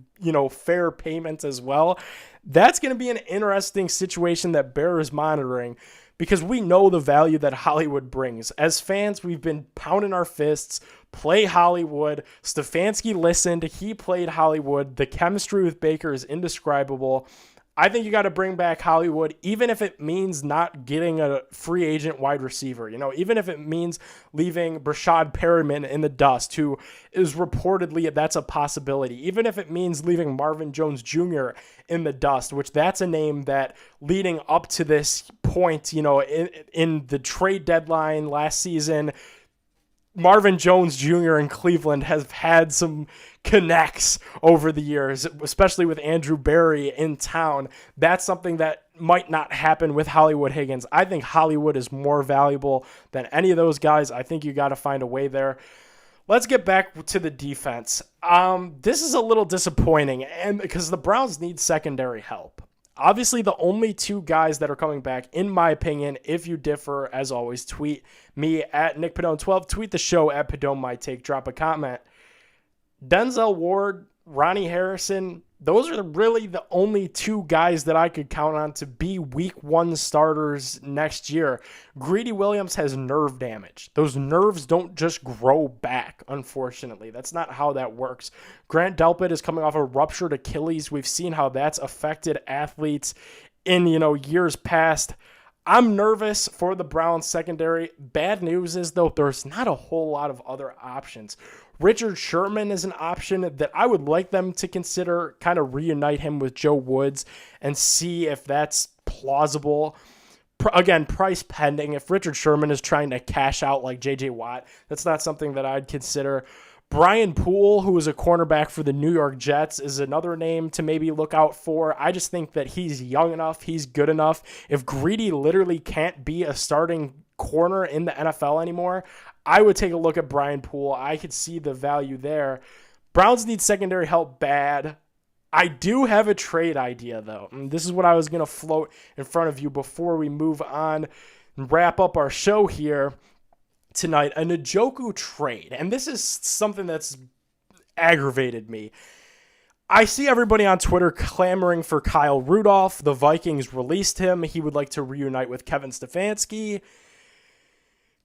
fair payments as well. That's going to be an interesting situation that Bear is monitoring, because we know the value that Hollywood brings. As fans, we've been pounding our fists, play Hollywood. Stefanski listened. He played Hollywood. The chemistry with Baker is indescribable. I think you got to bring back Hollywood, even if it means not getting a free agent wide receiver. Even if it means leaving Brashad Perriman in the dust, who is reportedly, that's a possibility. Even if it means leaving Marvin Jones Jr. in the dust, which that's a name that leading up to this point, in the trade deadline last season, Marvin Jones Jr. in Cleveland has had some connects over the years, especially with Andrew Berry in town. That's something that might not happen with Hollywood Higgins. I think Hollywood is more valuable than any of those guys. I think you got to find a way there. Let's get back to the defense. This is a little disappointing, and because the Browns need secondary help. Obviously, the only two guys that are coming back, in my opinion, if you differ, as always, tweet me at NickPadone12, tweet the show at PadoneMyTake, drop a comment. Denzel Ward, Ronnie Harrison, those are really the only two guys that I could count on to be week one starters next year. Greedy Williams has nerve damage. Those nerves don't just grow back, unfortunately. That's not how that works. Grant Delpit is coming off a ruptured Achilles. We've seen how that's affected athletes in, years past. I'm nervous for the Browns secondary. Bad news is, though, there's not a whole lot of other options. Richard Sherman is an option that I would like them to consider, kind of reunite him with Joe Woods and see if that's plausible. Again, price pending. If Richard Sherman is trying to cash out like J.J. Watt, that's not something that I'd consider. Brian Poole, who is a cornerback for the New York Jets, is another name to maybe look out for. I just think that he's young enough. He's good enough. If Greedy literally can't be a starting corner in the NFL anymore, I would take a look at Brian Poole. I could see the value there. Browns need secondary help bad. I do have a trade idea, though. And this is what I was going to float in front of you before we move on and wrap up our show here tonight. A Njoku trade. And this is something that's aggravated me. I see everybody on Twitter clamoring for Kyle Rudolph. The Vikings released him. He would like to reunite with Kevin Stefanski.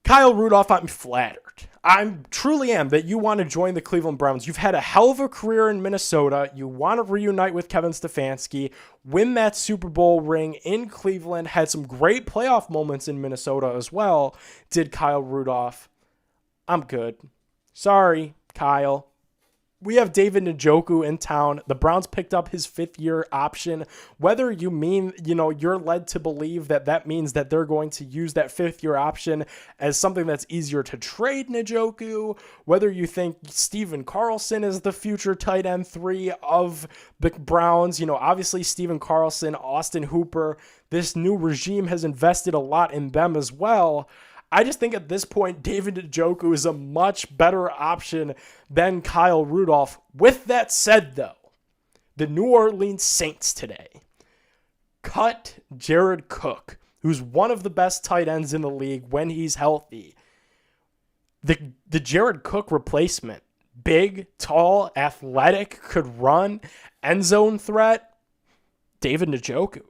Kyle Rudolph, I'm flattered. I truly am that you want to join the Cleveland Browns. You've had a hell of a career in Minnesota. You want to reunite with Kevin Stefanski, win that Super Bowl ring in Cleveland, had some great playoff moments in Minnesota as well, did Kyle Rudolph. I'm good. Sorry, Kyle. We have David Njoku in town. The Browns picked up his fifth-year option. Whether you mean, you're led to believe that means that they're going to use that fifth-year option as something that's easier to trade Njoku, whether you think Steven Carlson is the future tight end 3 of the Browns. Obviously Steven Carlson, Austin Hooper, this new regime has invested a lot in them as well. I just think at this point, David Njoku is a much better option than Kyle Rudolph. With that said, though, the New Orleans Saints today cut Jared Cook, who's one of the best tight ends in the league when he's healthy. The Jared Cook replacement, big, tall, athletic, could run, end zone threat, David Njoku.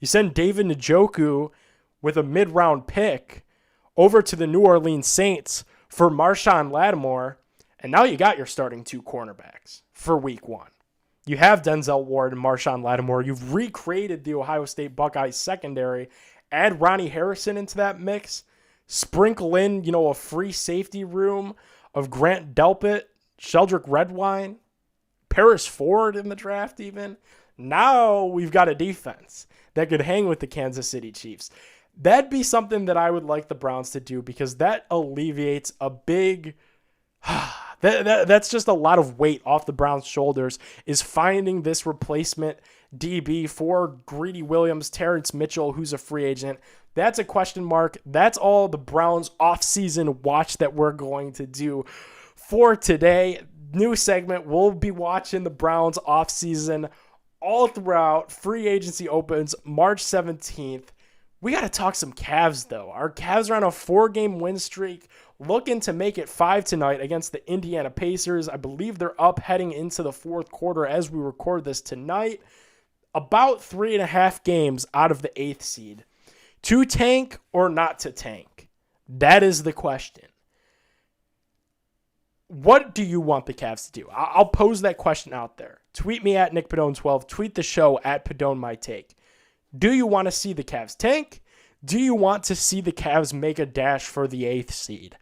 You send David Njoku with a mid-round pick over to the New Orleans Saints for Marshawn Lattimore, and now you got your starting 2 cornerbacks for week 1. You have Denzel Ward and Marshawn Lattimore. You've recreated the Ohio State Buckeyes secondary. Add Ronnie Harrison into that mix. Sprinkle in, a free safety room of Grant Delpit, Sheldrick Redwine, Paris Ford in the draft even. Now we've got a defense that could hang with the Kansas City Chiefs. That'd be something that I would like the Browns to do because that alleviates a big... that's just a lot of weight off the Browns' shoulders, is finding this replacement DB for Greedy Williams, Terrence Mitchell, who's a free agent. That's a question mark. That's all the Browns off-season watch that we're going to do for today. New segment, we'll be watching the Browns off-season all throughout. Free agency opens March 17th. We got to talk some Cavs, though. Our Cavs are on a 4-game win streak, looking to make it 5 tonight against the Indiana Pacers. I believe they're up heading into the fourth quarter as we record this tonight. About 3.5 games out of the 8th seed. To tank or not to tank? That is the question. What do you want the Cavs to do? I'll pose that question out there. Tweet me at NickPadone12. Tweet the show at PadoneMyTake. Do you want to see the Cavs tank? Do you want to see the Cavs make a dash for the 8th seed?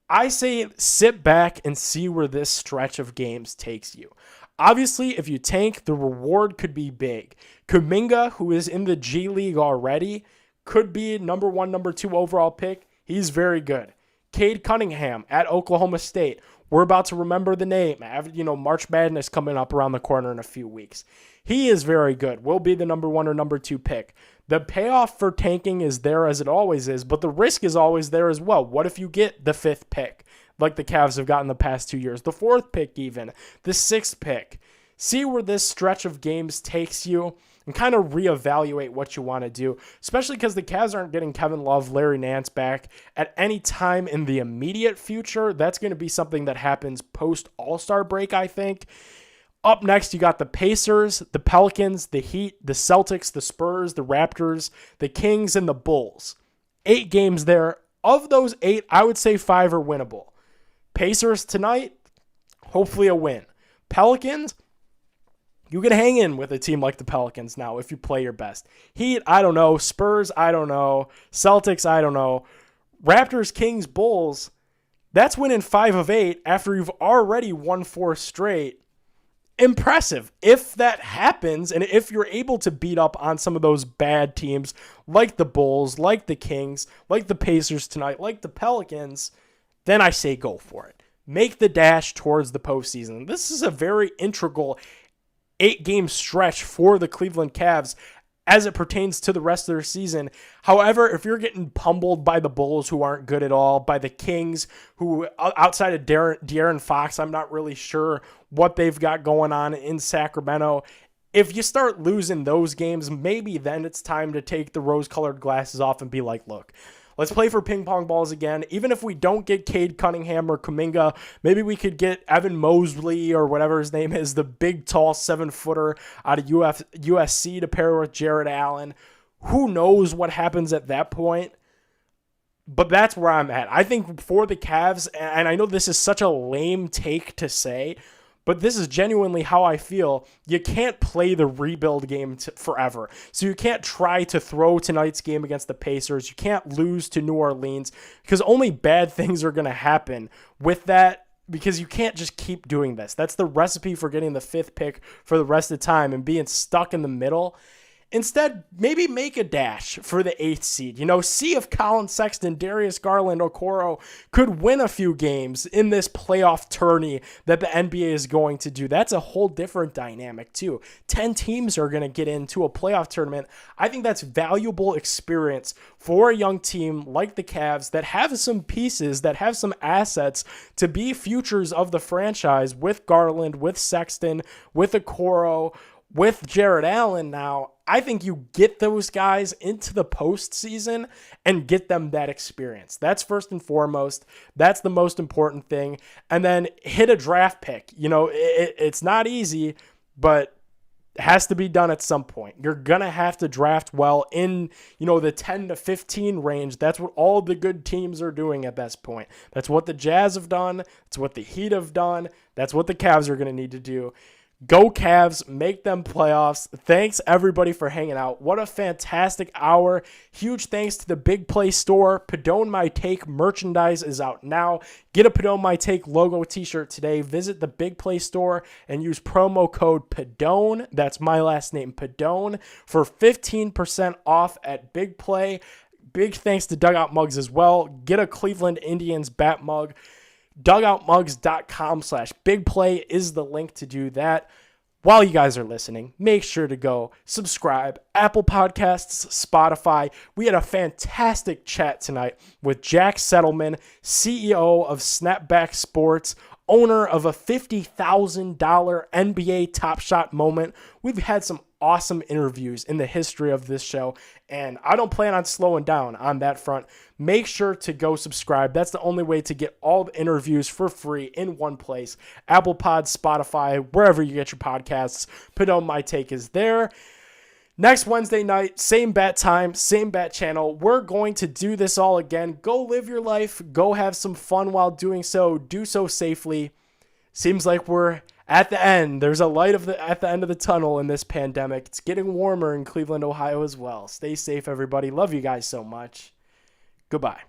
I say sit back and see where this stretch of games takes you. Obviously, if you tank, the reward could be big. Kuminga, who is in the G League already, could be number 1, number 2 overall pick. He's very good. Cade Cunningham at Oklahoma State. We're about to remember the name. March Madness coming up around the corner in a few weeks. He is very good. Will be the number 1 or number 2 pick. The payoff for tanking is there as it always is, but the risk is always there as well. What if you get the 5th pick? like the Cavs have gotten the past 2 years, the 4th pick even, the 6th pick. See where this stretch of games takes you and kind of reevaluate what you want to do, especially because the Cavs aren't getting Kevin Love, Larry Nance back at any time in the immediate future. That's going to be something that happens post All-Star break, I think. Up next, you got the Pacers, the Pelicans, the Heat, the Celtics, the Spurs, the Raptors, the Kings, and the Bulls. 8 games there. Of those 8, I would say 5 are winnable. Pacers tonight, hopefully a win. Pelicans, you can hang in with a team like the Pelicans now if you play your best. Heat, I don't know. Spurs, I don't know. Celtics, I don't know. Raptors, Kings, Bulls, that's winning 5 of 8 after you've already won 4 straight. Impressive. If that happens, and if you're able to beat up on some of those bad teams like the Bulls, like the Kings, like the Pacers tonight, like the Pelicans, then I say go for it. Make the dash towards the postseason. This is a very integral 8-game stretch for the Cleveland Cavs as it pertains to the rest of their season. However, if you're getting pummeled by the Bulls, who aren't good at all, by the Kings, who outside of De'Aaron Fox, I'm not really sure what they've got going on in Sacramento. If you start losing those games, maybe then it's time to take the rose-colored glasses off and be like, look, let's play for ping pong balls again. Even if we don't get Cade Cunningham or Kuminga, maybe we could get Evan Mosley or whatever his name is, the big, tall 7-footer out of USC to pair with Jared Allen. Who knows what happens at that point? But that's where I'm at. I think for the Cavs, and I know this is such a lame take to say, but this is genuinely how I feel. You can't play the rebuild game forever. So you can't try to throw tonight's game against the Pacers. You can't lose to New Orleans because only bad things are going to happen with that, because you can't just keep doing this. That's the recipe for getting the 5th pick for the rest of the time and being stuck in the middle. Instead, maybe make a dash for the 8th seed. See if Colin Sexton, Darius Garland, Okoro could win a few games in this playoff tourney that the NBA is going to do. That's a whole different dynamic, too. 10 teams are going to get into a playoff tournament. I think that's valuable experience for a young team like the Cavs that have some pieces, that have some assets to be futures of the franchise with Garland, with Sexton, with Okoro, with Jared Allen now. I think you get those guys into the postseason and get them that experience. That's first and foremost. That's the most important thing. And then hit a draft pick. It's not easy, but it has to be done at some point. You're going to have to draft well in, the 10 to 15 range. That's what all the good teams are doing at this point. That's what the Jazz have done. That's what the Heat have done. That's what the Cavs are going to need to do. Go Cavs, make them playoffs. Thanks everybody for hanging out. What a fantastic hour. Huge thanks to the Big Play store. Padone My Take merchandise is out now. Get a Padone My Take logo t-shirt today. Visit the Big Play store and use promo code Padone. That's my last name, Padone, for 15% off at Big Play. Big thanks to Dugout Mugs as well. Get a Cleveland Indians bat mug. Dugoutmugs.com/bigplay is the link to do that. While you guys are listening, make sure to go subscribe. Apple Podcasts, Spotify. We had a fantastic chat tonight with Jack Settleman, CEO of Snapback Sports, owner of a $50,000 NBA Top Shot moment. We've had some awesome interviews in the history of this show, and I don't plan on slowing down on that front. Make sure to go subscribe. That's the only way to get all the interviews for free in one place. Apple Pod, Spotify, wherever you get your podcasts. Padone My Take is there. Next Wednesday night, same bat time, same bat channel. We're going to do this all again. Go live your life. Go have some fun while doing so. Do so safely. Seems like we're at the end. There's a light at the end of the tunnel in this pandemic. It's getting warmer in Cleveland, Ohio as well. Stay safe, everybody. Love you guys so much. Goodbye.